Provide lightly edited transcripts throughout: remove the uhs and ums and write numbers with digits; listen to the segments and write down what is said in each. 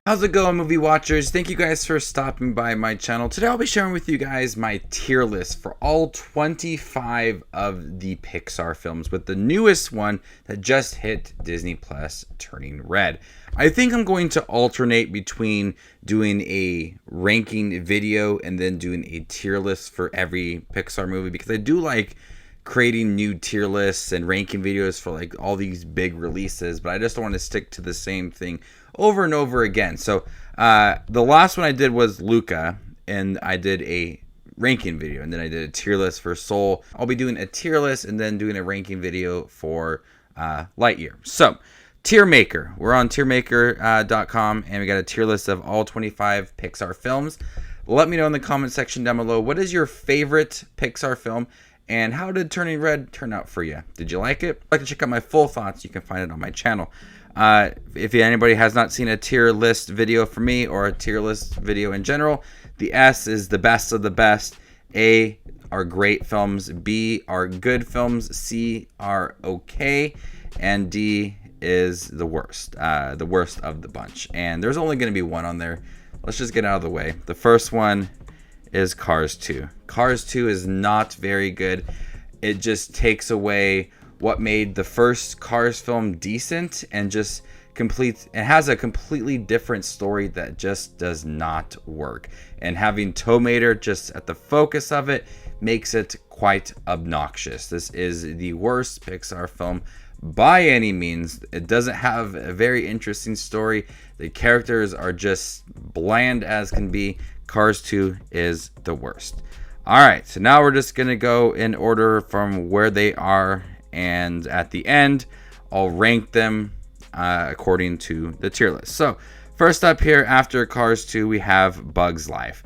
How's it going, movie watchers? Thank you guys for stopping by my channel. Today I'll be sharing with you guys my tier list for all 25 of the Pixar films, with the newest one that just hit Disney Plus, Turning Red. I think I'm going to alternate between doing a ranking video and then doing a tier list for every Pixar movie, because I do like creating new tier lists and ranking videos for like all these big releases, but I just don't want to stick to the same thing over and over again. So the last one I did was Luca, and I did a ranking video, and then I did a tier list for Soul. I'll be doing a tier list and then doing a ranking video for Lightyear. So Tier Maker, we're on tiermaker.com, and we got a tier list of all 25 Pixar films. Let me know in the comment section down below, what is your favorite Pixar film, and how did Turning Red turn out for you? Did you like it? If you'd like to check out my full thoughts, you can find it on my channel. If anybody has not seen a tier list video for me, or a tier list video in general, the S is the best of the best, A are great films, B are good films, C are okay, and D is the worst of the bunch. And there's only going to be one on there. Let's just get out of the way. The first one is Cars 2. Cars 2 is not very good. It just takes away what made the first Cars film decent, and just it has a completely different story that just does not work. And having Tow Mater just at the focus of it makes it quite obnoxious. This is the worst Pixar film by any means. It doesn't have a very interesting story. The characters are just bland as can be. Cars 2 is the worst. Alright, so now we're just going to go in order from where they are, and at the end, I'll rank them according to the tier list. So, first up here after Cars 2, we have Bug's Life.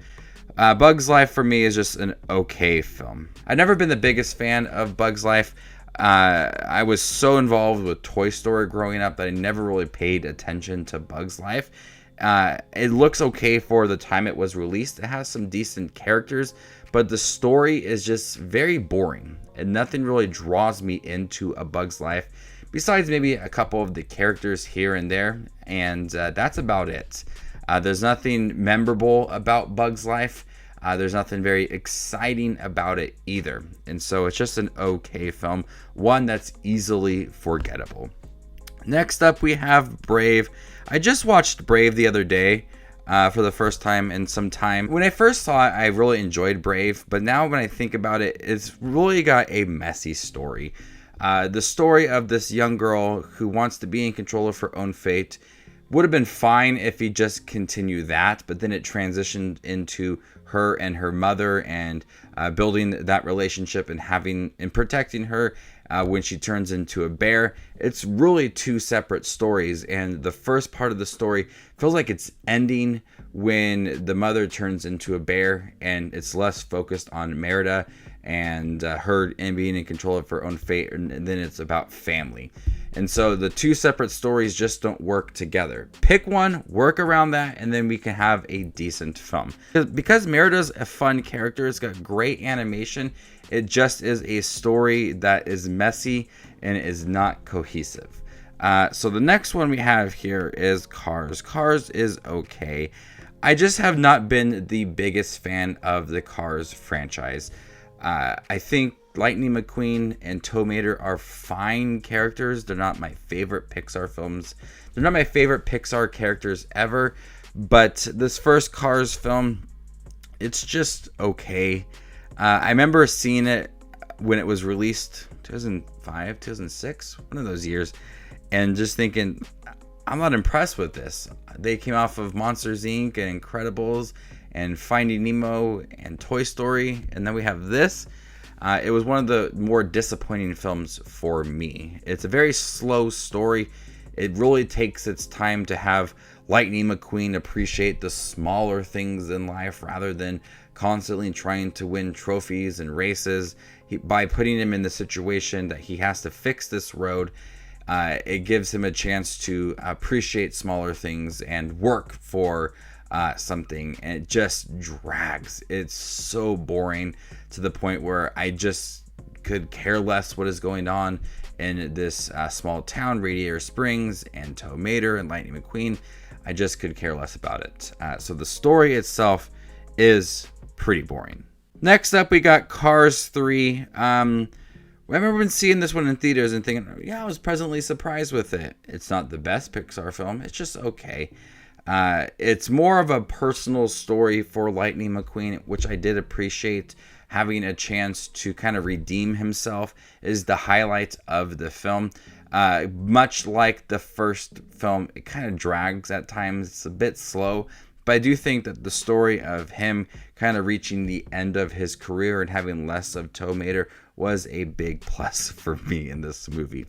Bug's Life for me is just an okay film. I've never been the biggest fan of Bug's Life. I was so involved with Toy Story growing up that I never really paid attention to Bug's Life. It looks okay for the time it was released. It has some decent characters, but the story is just very boring, and nothing really draws me into A Bug's Life besides maybe a couple of the characters here and there, and that's about it. There's nothing memorable about Bug's Life. There's nothing very exciting about it either, and so it's just an okay film, one that's easily forgettable. Next up, we have Brave. I just watched Brave the other day for the first time in some time. When I first saw it, I really enjoyed Brave, but now when I think about it, it's really got a messy story. The story of this young girl who wants to be in control of her own fate would have been fine if he just continued that, but then it transitioned into her and her mother, and building that relationship and protecting her when she turns into a bear. It's really two separate stories, and the first part of the story feels like it's ending when the mother turns into a bear, and it's less focused on Merida and her and being in control of her own fate, and then it's about family. And so the two separate stories just don't work together. Pick one, work around that, and then we can have a decent film. Because Merida's a fun character, it's got great animation, it just is a story that is messy and is not cohesive. So the next one we have here is Cars. Cars is okay. I just have not been the biggest fan of the Cars franchise. I think Lightning McQueen and Tow Mater are fine characters. They're not my favorite Pixar films. They're not my favorite Pixar characters ever. But this first Cars film, it's just okay. I remember seeing it when it was released, 2005, 2006, one of those years, and just thinking, I'm not impressed with this. They came off of Monsters, Inc. and Incredibles and Finding Nemo and Toy Story, and then we have this. It was one of the more disappointing films for me. It's a very slow story. It really takes its time to have Lightning McQueen appreciate the smaller things in life rather than constantly trying to win trophies and races. By putting him in the situation that he has to fix this road, it gives him a chance to appreciate smaller things and work for something, and it just drags. It's so boring to the point where I just could care less what is going on in this small town, Radiator Springs, and Tow Mater and Lightning McQueen. I just could care less about it. So the story itself is pretty boring. Next up, we got Cars 3. I remember seeing this one in theaters and thinking, yeah, I was pleasantly surprised with it. It's not the best Pixar film. It's just okay. It's more of a personal story for Lightning McQueen, which I did appreciate. Having a chance to kind of redeem himself is the highlight of the film. Much like the first film, it kind of drags at times. It's a bit slow, but I do think that the story of him kind of reaching the end of his career and having less of Tow Mater was a big plus for me in this movie.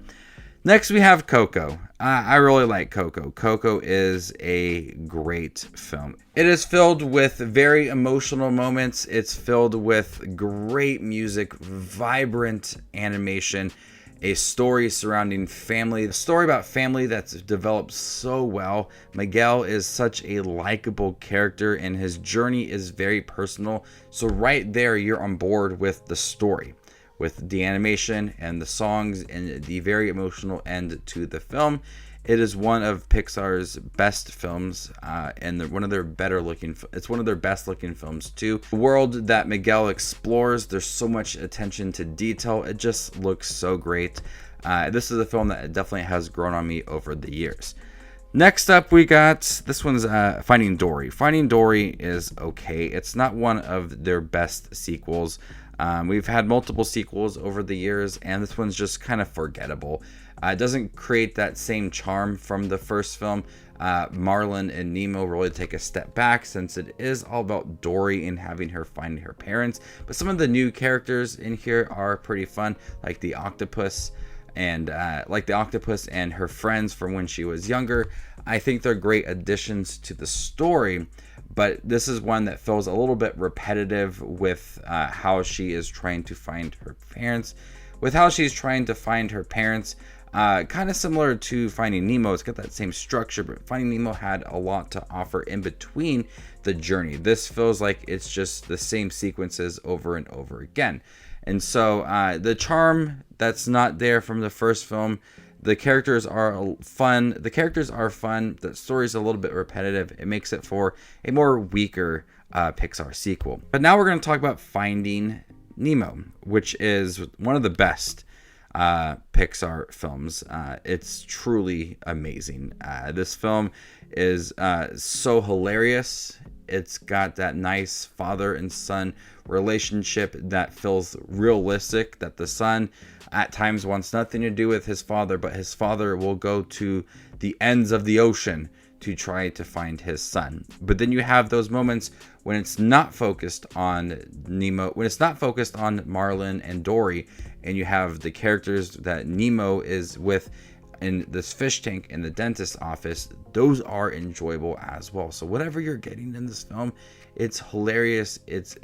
Next, we have Coco. I really like Coco. Coco is a great film. It is filled with very emotional moments. It's filled with great music, vibrant animation, a story surrounding family, a story about family that's developed so well. Miguel is such a likable character and his journey is very personal. So right there, you're on board with the story, with the animation and the songs and the very emotional end to the film. It is one of Pixar's best films, and one of their better looking. It's one of their best looking films too. The world that Miguel explores, there's so much attention to detail. It just looks so great. This is a film that definitely has grown on me over the years. Next up, we got this one's Finding Dory. Finding Dory is okay. It's not one of their best sequels. We've had multiple sequels over the years, and this one's just kind of forgettable. It doesn't create that same charm from the first film. Marlin and Nemo really take a step back since it is all about Dory and having her find her parents. But some of the new characters in here are pretty fun, like the octopus and her friends from when she was younger. I think they're great additions to the story. But this is one that feels a little bit repetitive with how she is trying to find her parents. Kind of similar to Finding Nemo. It's got that same structure, but Finding Nemo had a lot to offer in between the journey. This feels like it's just the same sequences over and over again. And so the charm that's not there from the first film, the characters are fun. The story's a little bit repetitive. It makes it for a more weaker Pixar sequel. But now we're going to talk about Finding Nemo, which is one of the best Pixar films. It's truly amazing. This film is so hilarious. It's got that nice father and son relationship that feels realistic, that the son at times wants nothing to do with his father, but his father will go to the ends of the ocean to try to find his son. But then you have those moments when it's not focused on Nemo, when it's not focused on Marlin and Dory, and you have the characters that Nemo is with in this fish tank in the dentist's office. Those are enjoyable as well. So whatever you're getting in this film, it's hilarious. It's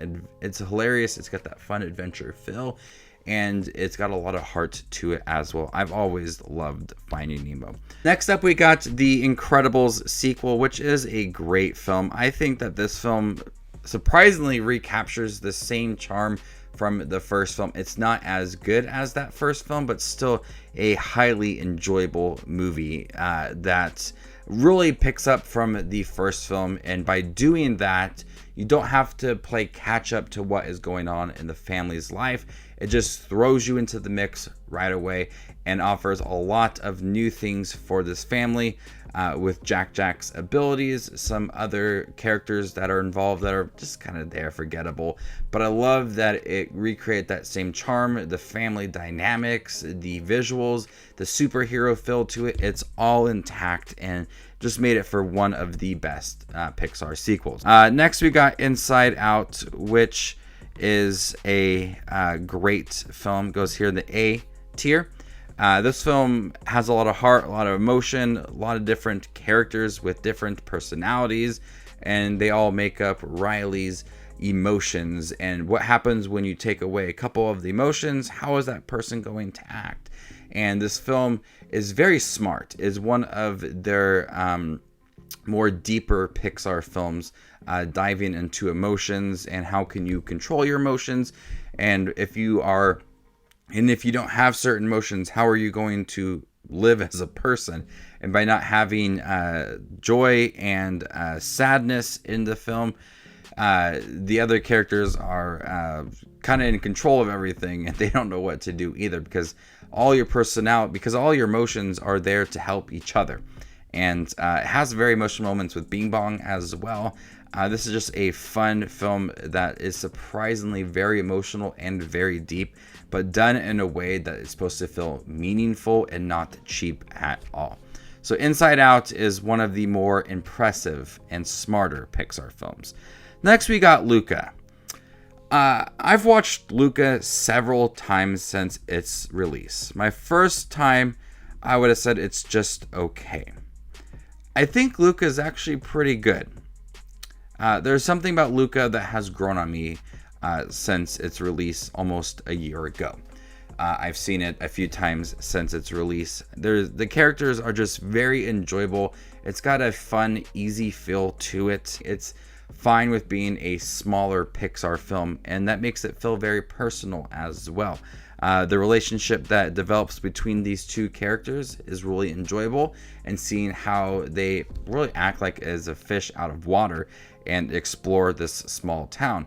hilarious. It's got that fun adventure feel, and it's got a lot of heart to it as well. I've always loved Finding Nemo. Next up, we got The Incredibles sequel, which is a great film. I think that this film surprisingly recaptures the same charm from the first film. It's not as good as that first film, but still a highly enjoyable movie that really picks up from the first film. And by doing that, you don't have to play catch up to what is going on in the family's life. It just throws you into the mix right away and offers a lot of new things for this family with Jack's abilities, some other characters that are involved that are just kind of there, forgettable. But I love that it recreated that same charm, the family dynamics, the visuals, the superhero feel to it. It's all intact and just made it for one of the best Pixar sequels. Next, we got Inside Out, which is a great film. Goes here in the A tier. This film has a lot of heart, a lot of emotion, a lot of different characters with different personalities, and they all make up Riley's emotions. And what happens when you take away a couple of the emotions? How is that person going to act? And this film is very smart. Is one of their more deeper Pixar films, diving into emotions and how can you control your emotions, and if you don't have certain emotions, how are you going to live as a person. And by not having joy and sadness in the film, the other characters are kind of in control of everything, and they don't know what to do either, because all your emotions are there to help each other. And it has very emotional moments with Bing Bong as well. This is just a fun film that is surprisingly very emotional and very deep, but done in a way that is supposed to feel meaningful and not cheap at all. So Inside Out is one of the more impressive and smarter Pixar films. Next, we got Luca. I've watched Luca several times since its release. My first time, I would have said it's just okay. I think Luca is actually pretty good. There's something about Luca that has grown on me since its release almost a year ago. I've seen it a few times since its release. The characters are just very enjoyable. It's got a fun, easy feel to it. It's fine with being a smaller Pixar film, and that makes it feel very personal as well. The relationship that develops between these two characters is really enjoyable, and seeing how they really act like as a fish out of water and explore this small town.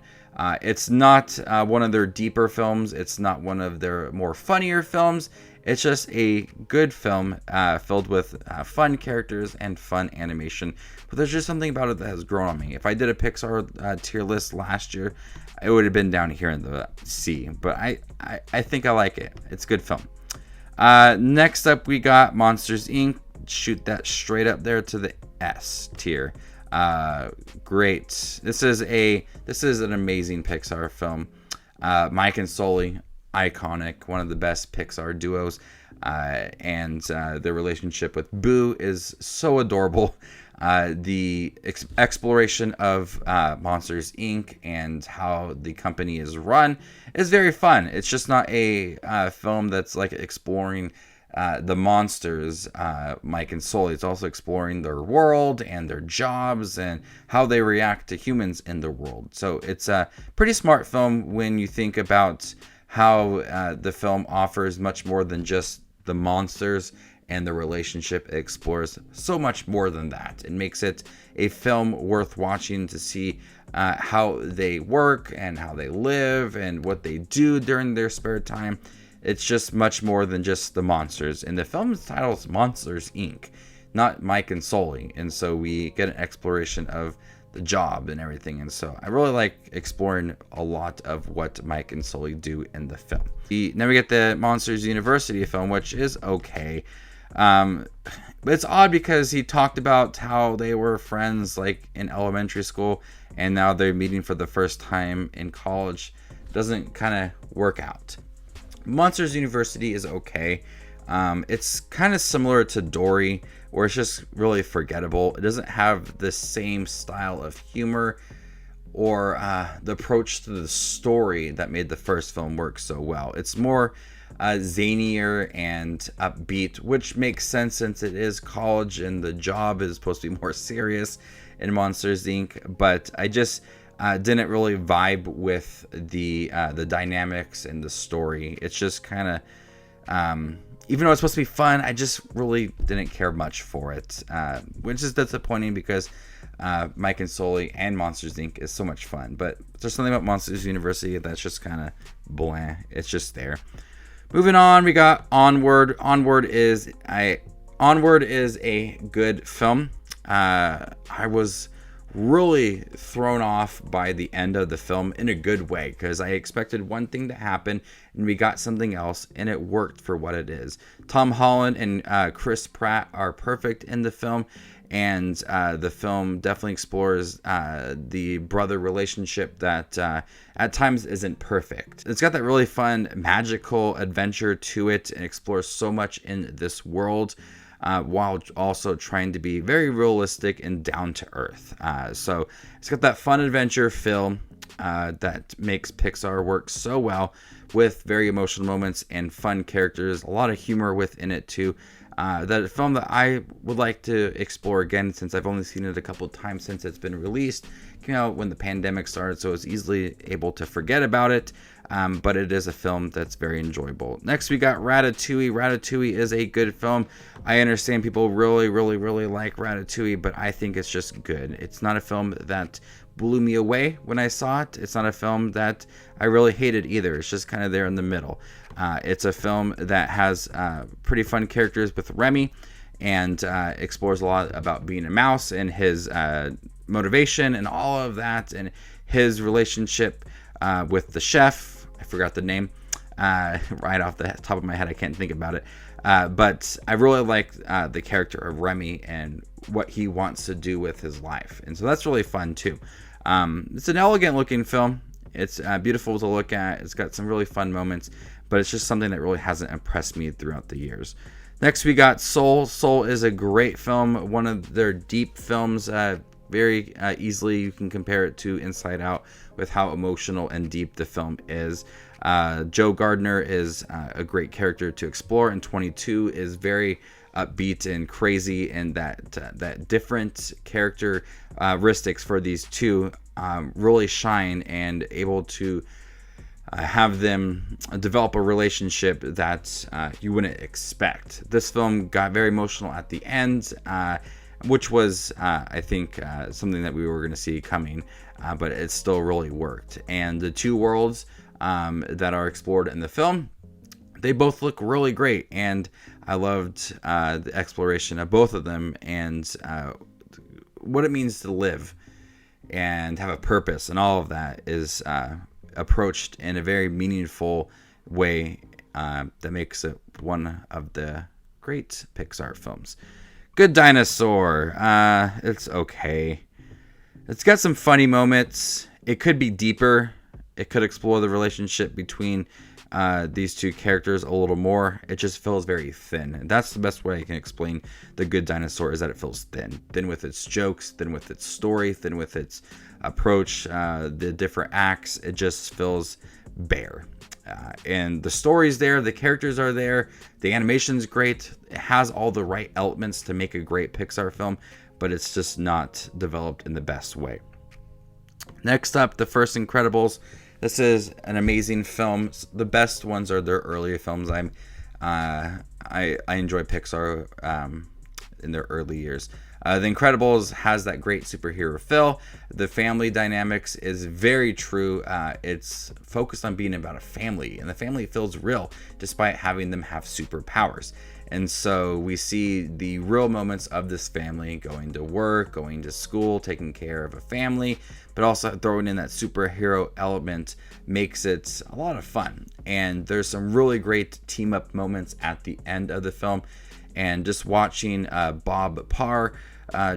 It's not one of their deeper films. It's not one of their more funnier films. It's just a good film filled with fun characters and fun animation. But there's just something about it that has grown on me. If I did a Pixar tier list last year, it would have been down here in the C. But I think I like it. It's a good film. Next up, we got Monsters, Inc. Shoot that straight up there to the S tier. Great. This is an amazing Pixar film. Mike and Sully, iconic, one of the best Pixar duos, and their relationship with Boo is so adorable. The exploration of Monsters Inc. and how the company is run is very fun. It's just not a film that's like exploring the monsters, Mike and Sully. It's also exploring their world and their jobs and how they react to humans in the world. So it's a pretty smart film when you think about how the film offers much more than just the monsters and the relationship. It explores so much more than that. It makes it a film worth watching to see how they work and how they live and what they do during their spare time. It's just much more than just the monsters. And the film's title is Monsters, Inc., not Mike and Sully. And so we get an exploration of the job and everything. And so I really like exploring a lot of what Mike and Sully do in the film. Then we get the Monsters University film, which is okay. But it's odd because he talked about how they were friends like in elementary school, and now they're meeting for the first time in college. Doesn't kind of work out. Monsters University is okay. It's kind of similar to Dory, where it's just really forgettable. It doesn't have the same style of humor or the approach to the story that made the first film work so well. It's more zanier and upbeat, which makes sense since it is college and the job is supposed to be more serious in Monsters Inc. But I just didn't really vibe with the dynamics and the story. It's just kind of, even though it's supposed to be fun, I just really didn't care much for it, which is disappointing because Mike and Sully and Monsters Inc. is so much fun. But there's something about Monsters University that's just kind of blah. It's just there. Moving on, we got Onward. Onward is a good film. I was really thrown off by the end of the film in a good way, because I expected one thing to happen and we got something else, and it worked for what it is. Tom Holland and Chris Pratt are perfect in the film, and the film definitely explores the brother relationship that at times isn't perfect. It's got that really fun magical adventure to it and explores so much in this world, while also trying to be very realistic and down to earth. So it's got that fun adventure feel that makes Pixar work so well, with very emotional moments and fun characters, a lot of humor within it too. That a film that I would like to explore again, since I've only seen it a couple times since it's been released. Came out when the pandemic started, so I was easily able to forget about it. but it is a film that's very enjoyable. Next, we got Ratatouille. Ratatouille is a good film. I understand people really like Ratatouille, but I think it's just good. It's not a film that blew me away when I saw it. It's not a film that I really hated either. It's just kind of there in the middle. It's a film that has pretty fun characters with Remy, and explores a lot about being a mouse and his motivation and all of that, and his relationship with the chef. I forgot the name right off the top of my head. I can't think about it. But I really like the character of Remy and what he wants to do with his life. And so that's really fun too. It's an elegant looking film. It's beautiful to look at. It's got some really fun moments, but it's just something that really hasn't impressed me throughout the years. Next, we got Soul. Soul is a great film. One of their deep films. Very easily you can compare it to Inside Out with how emotional and deep the film is. Joe Gardner is a great character to explore, and 22 is very upbeat and crazy, and that different characteristics for these two really shine and able to have them develop a relationship that you wouldn't expect. This film got very emotional at the end, which was, I think, something that we were going to see coming, but it still really worked. And the two worlds that are explored in the film, they both look really great, and I loved the exploration of both of them and what it means to live and have a purpose, and all of that is approached in a very meaningful way that makes it one of the great Pixar films. Good Dinosaur. It's okay. It's got some funny moments. It could be deeper. It could explore the relationship between these two characters a little more. It just feels very thin. And that's the best way I can explain The Good Dinosaur, is that it feels thin. Thin with its jokes, thin with its story, thin with its approach, the different acts. It just feels bare. And the story's there, the characters are there, the animation's great. It has all the right elements to make a great Pixar film, but it's just not developed in the best way. Next up, The First Incredibles. This is an amazing film. The best ones are their earlier films. I enjoy Pixar in their early years. The Incredibles has that great superhero feel. The family dynamics is very true. It's focused on being about a family, and the family feels real despite having them have superpowers. And so we see the real moments of this family going to work, going to school, taking care of a family, but also throwing in that superhero element makes it a lot of fun. And there's some really great team up moments at the end of the film. And just watching Bob Parr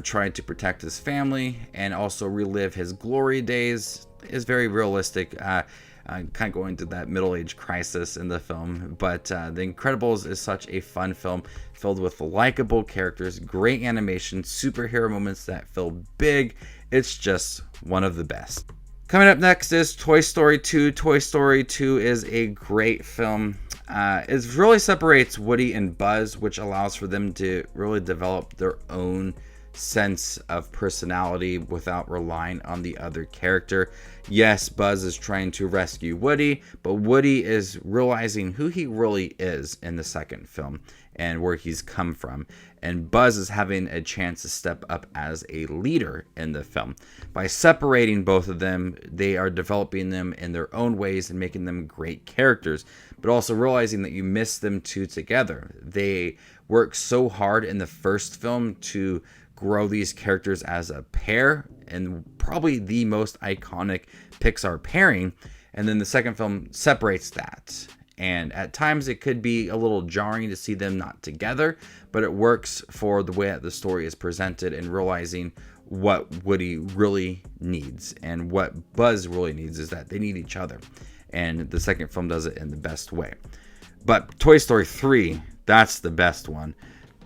try to protect his family and also relive his glory days is very realistic. Kind of going through that middle-age crisis in the film. But The Incredibles is such a fun film filled with likable characters, great animation, superhero moments that feel big. It's just one of the best. Coming up next is Toy Story 2. Toy Story 2 is a great film. It really separates Woody and Buzz, which allows for them to really develop their own sense of personality without relying on the other character. Yes, Buzz is trying to rescue Woody, but Woody is realizing who he really is in the second film and where he's come from. And Buzz is having a chance to step up as a leader in the film. By separating both of them, they are developing them in their own ways and making them great characters, but also realizing that you miss them two together. They work so hard in the first film to grow these characters as a pair, and probably the most iconic Pixar pairing. And then the second film separates that. And at times it could be a little jarring to see them not together, but it works for the way that the story is presented and realizing what Woody really needs and what Buzz really needs is that they need each other. And the second film does it in the best way. But Toy Story 3, that's the best one.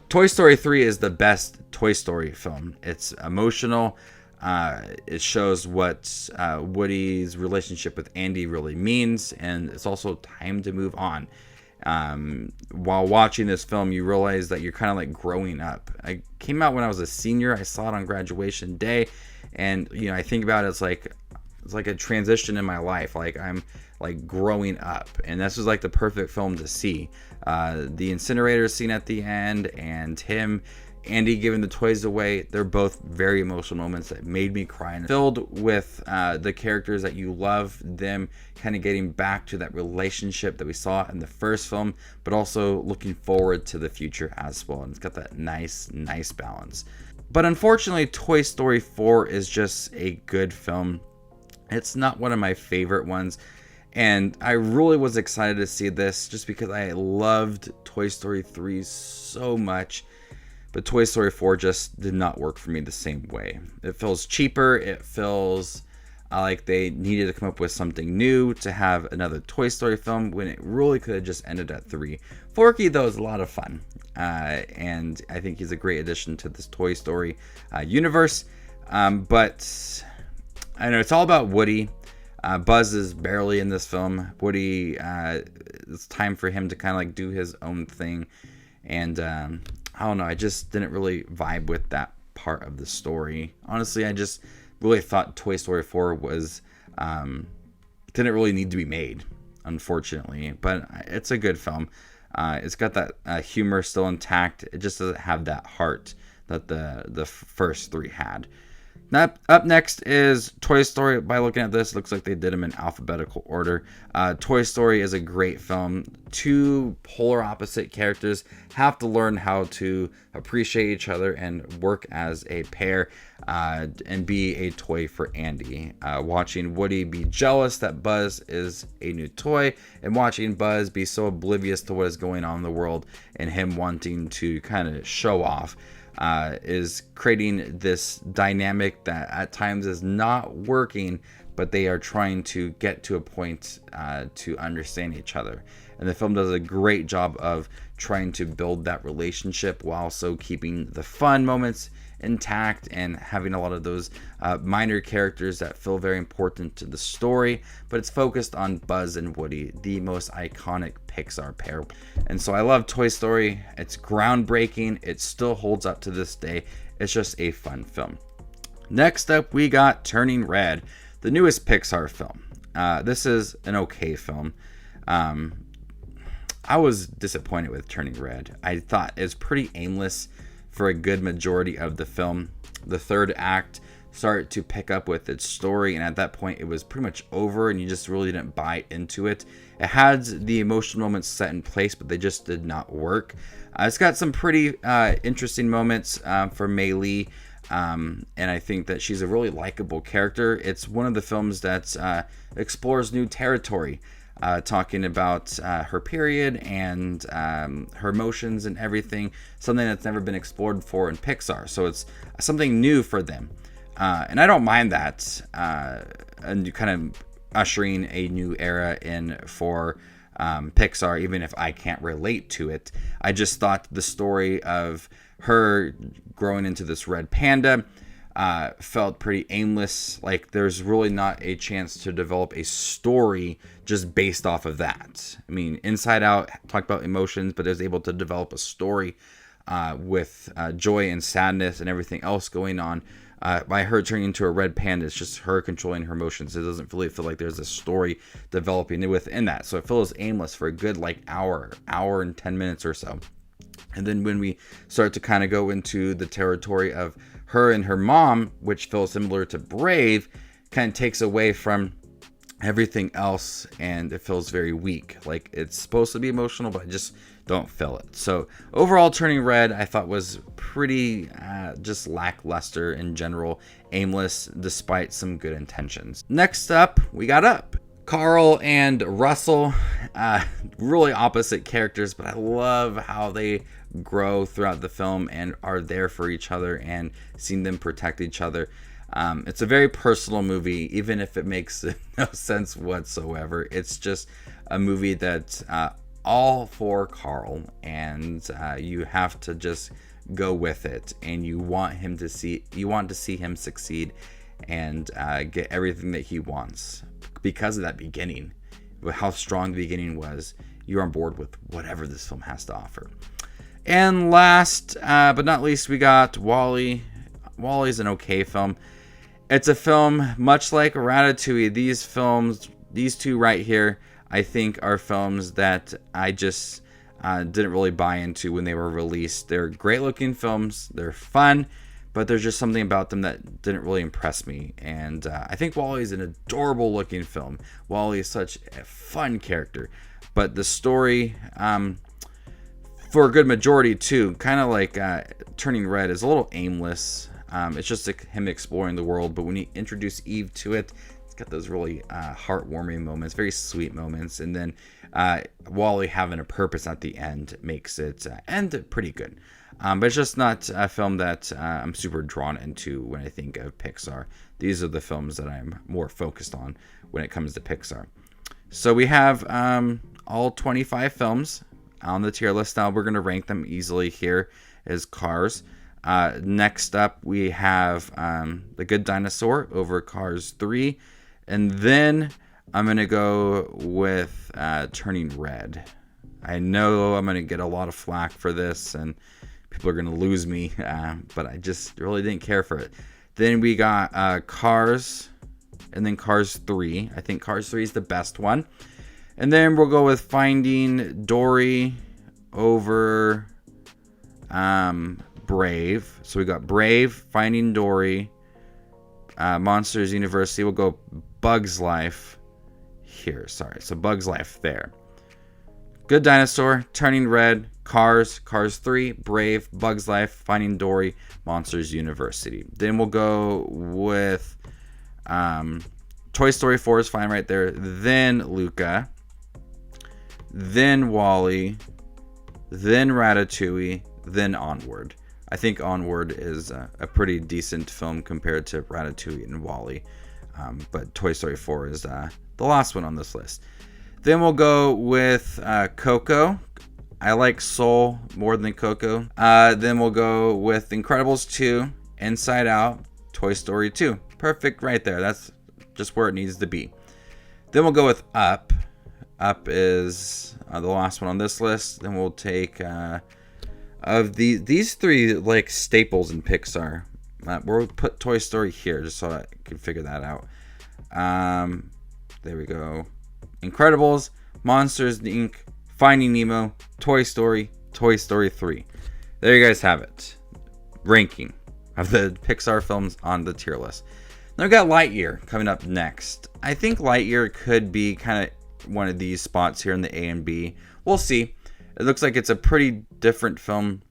Toy Story 3 is the best Toy Story film. It's emotional. It shows what Woody's relationship with Andy really means, and it's also time to move on. While watching this film, you realize that you're kind of like growing up. I came out when I was a senior. I saw it on graduation day, and I think about it, it's like a transition in my life. Like I'm like growing up, and this was like the perfect film to see. The incinerator scene at the end, and Andy giving the toys away, they're both very emotional moments that made me cry, and filled with the characters that you love, them kind of getting back to that relationship that we saw in the first film, but also looking forward to the future as well. And it's got that nice balance. But unfortunately, Toy Story 4 is just a good film. It's not one of my favorite ones, and I really was excited to see this just because I loved Toy Story 3 so much. But Toy Story 4 just did not work for me the same way. It feels cheaper. It feels like they needed to come up with something new to have another Toy Story film when it really could have just ended at 3. Forky, though, is a lot of fun. And I think he's a great addition to this Toy Story universe. But I know it's all about Woody. Buzz is barely in this film. Woody, it's time for him to kind of like do his own thing. And I don't know, I just didn't really vibe with that part of the story. Honestly, I just really thought Toy Story 4 was didn't really need to be made, unfortunately. But it's a good film. It's got that humor still intact. It just doesn't have that heart that the first 3 had. Up next is Toy Story. By looking at this, it looks like they did them in alphabetical order. Toy Story is a great film. 2 polar opposite characters have to learn how to appreciate each other and work as a pair, and be a toy for Andy. Watching Woody be jealous that Buzz is a new toy, and watching Buzz be so oblivious to what is going on in the world, and him wanting to kind of show off, is creating this dynamic that at times is not working, but they are trying to get to a point to understand each other. And the film does a great job of trying to build that relationship while also keeping the fun moments intact and having a lot of those minor characters that feel very important to the story, but it's focused on Buzz and Woody, the most iconic Pixar pair. And so I love Toy Story. It's groundbreaking. It still holds up to this day. It's just a fun film. Next up, we got Turning Red, the newest Pixar film. This is an okay film. I was disappointed with Turning Red. I thought it was pretty aimless for a good majority of the film. The third act started to pick up with its story, and at that point it was pretty much over, and you just really didn't buy into it. It had the emotional moments set in place, but they just did not work. It's got some pretty interesting moments for Mei Lee, and I think that she's a really likable character. It's one of the films that explores new territory, talking about her period and her emotions and everything, something that's never been explored before in Pixar. So it's something new for them, and I don't mind that, and kind of ushering a new era in for Pixar, even if I can't relate to it. I just thought the story of her growing into this red panda felt pretty aimless. Like there's really not a chance to develop a story just based off of that. I mean, Inside Out talked about emotions, but it was able to develop a story with joy and sadness and everything else going on. By her turning into a red panda, it's just her controlling her emotions. It doesn't really feel like there's a story developing within that. So it feels aimless for a good like hour and 10 minutes or so. And then when we start to kind of go into the territory of her and her mom, which feels similar to Brave, kind of takes away from everything else, and it feels very weak. Like it's supposed to be emotional, but I just don't feel it. So overall, Turning Red I thought was pretty just lackluster in general, aimless despite some good intentions. Next up, we got Up. Carl and Russell, really opposite characters, but I love how they grow throughout the film and are there for each other and seeing them protect each other. It's a very personal movie, even if it makes no sense whatsoever. It's just a movie that's all for Carl, and you have to just go with it, and you want to see him succeed and get everything that he wants. Because of that beginning, how strong the beginning was, you're on board with whatever this film has to offer. And last but not least, we got Wally. Wally's an okay film. It's a film much like Ratatouille. These films these two right here, I think, are films that I just didn't really buy into when they were released. They're great looking films. They're fun, but there's just something about them that didn't really impress me. And I think Wally is an adorable looking film. Wally is such a fun character, but the story, for a good majority too, kind of like Turning Red, is a little aimless. It's just like him exploring the world, but when you introduce Eve to it, it's got those really heartwarming moments, very sweet moments, and then Wally having a purpose at the end makes it end pretty good. But it's just not a film that I'm super drawn into when I think of Pixar. These are the films that I'm more focused on when it comes to Pixar. So we have all 25 films on the tier list. Now we're going to rank them easily here as Cars. Next up, we have The Good Dinosaur over Cars 3. And then I'm going to go with Turning Red. I know I'm going to get a lot of flack for this, and people are going to lose me, but I just really didn't care for it. Then we got Cars, and then Cars 3. I think Cars 3 is the best one. And then we'll go with Finding Dory over Brave. So we got Brave, Finding Dory, Monsters University. We'll go Bug's Life here. Sorry, so Bug's Life there. Good Dinosaur, Turning Red, Cars, Cars 3, Brave, Bug's Life, Finding Dory, Monsters University. Then we'll go with Toy Story 4 is fine right there. Then Luca. Then Wally. Then Ratatouille. Then Onward. I think Onward is a pretty decent film compared to Ratatouille and Wally. But Toy Story 4 is the last one on this list. Then we'll go with Coco. I like Soul more than Coco. Then we'll go with Incredibles 2, Inside Out, Toy Story 2. Perfect right there. That's just where it needs to be. Then we'll go with Up. Up is the last one on this list. Then we'll take of these three like staples in Pixar. We'll put Toy Story here just so I can figure that out. There we go. Incredibles, Monsters Inc., Finding Nemo, Toy Story, Toy Story 3. There you guys have it. Ranking of the Pixar films on the tier list. Now we've got Lightyear coming up next. I think Lightyear could be kind of one of these spots here in the A and B. We'll see. It looks like it's a pretty different film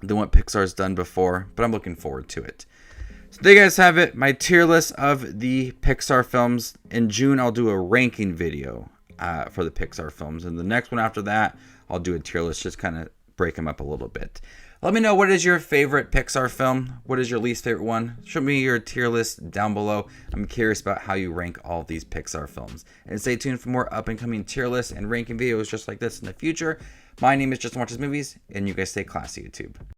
than what Pixar's done before, but I'm looking forward to it. So there you guys have it, my tier list of the Pixar films. In June, I'll do a ranking video for the Pixar films. And the next one after that, I'll do a tier list, just kind of break them up a little bit. Let me know, what is your favorite Pixar film? What is your least favorite one? Show me your tier list down below. I'm curious about how you rank all of these Pixar films. And stay tuned for more up-and-coming tier lists and ranking videos just like this in the future. My name is Justin Watches Movies, and you guys stay classy, YouTube.